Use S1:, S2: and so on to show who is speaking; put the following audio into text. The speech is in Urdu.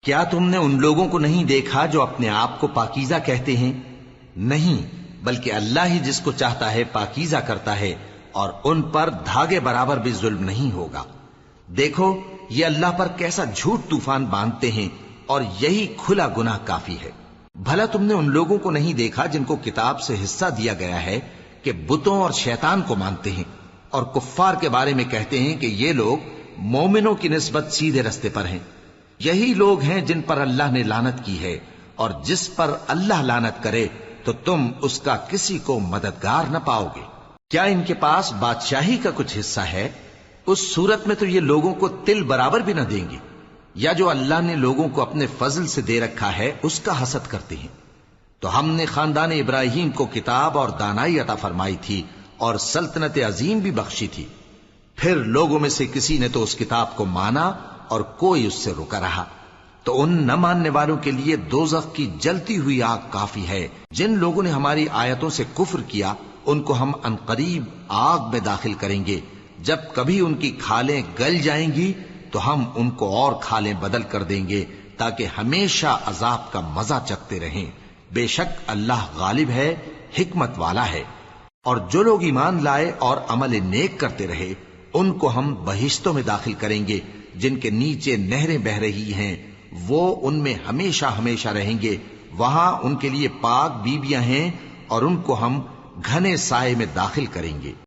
S1: کیا تم نے ان لوگوں کو نہیں دیکھا جو اپنے آپ کو پاکیزہ کہتے ہیں؟ نہیں، بلکہ اللہ ہی جس کو چاہتا ہے پاکیزہ کرتا ہے، اور ان پر دھاگے برابر بھی ظلم نہیں ہوگا۔ دیکھو یہ اللہ پر کیسا جھوٹ طوفان باندھتے ہیں، اور یہی کھلا گناہ کافی ہے۔ بھلا تم نے ان لوگوں کو نہیں دیکھا جن کو کتاب سے حصہ دیا گیا ہے کہ بتوں اور شیطان کو مانتے ہیں، اور کفار کے بارے میں کہتے ہیں کہ یہ لوگ مومنوں کی نسبت سیدھے رستے پر ہیں۔ یہی لوگ ہیں جن پر اللہ نے لعنت کی ہے، اور جس پر اللہ لعنت کرے تو تم اس کا کسی کو مددگار نہ پاؤ گے۔ کیا ان کے پاس بادشاہی کا کچھ حصہ ہے؟ اس صورت میں تو یہ لوگوں کو تل برابر بھی نہ دیں گے۔ یا جو اللہ نے لوگوں کو اپنے فضل سے دے رکھا ہے اس کا حسد کرتے ہیں۔ تو ہم نے خاندان ابراہیم کو کتاب اور دانائی عطا فرمائی تھی، اور سلطنت عظیم بھی بخشی تھی۔ پھر لوگوں میں سے کسی نے تو اس کتاب کو مانا اور کوئی اس سے رکا رہا، تو ان نہ ماننے والوں کے لیے دوزخ کی جلتی ہوئی آگ کافی ہے۔ جن لوگوں نے ہماری آیتوں سے کفر کیا ان کو ہم عنقریب آگ میں داخل کریں گے۔ جب کبھی ان کی کھالیں گل جائیں گی تو ہم ان کو اور کھالیں بدل کر دیں گے تاکہ ہمیشہ عذاب کا مزہ چکھتے رہیں۔ بے شک اللہ غالب ہے، حکمت والا ہے۔ اور جو لوگ ایمان لائے اور عمل نیک کرتے رہے ان کو ہم بہشتوں میں داخل کریں گے جن کے نیچے نہریں بہ رہی ہیں، وہ ان میں ہمیشہ ہمیشہ رہیں گے۔ وہاں ان کے لیے پاک بیویاں ہیں، اور ان کو ہم گھنے سائے میں داخل کریں گے۔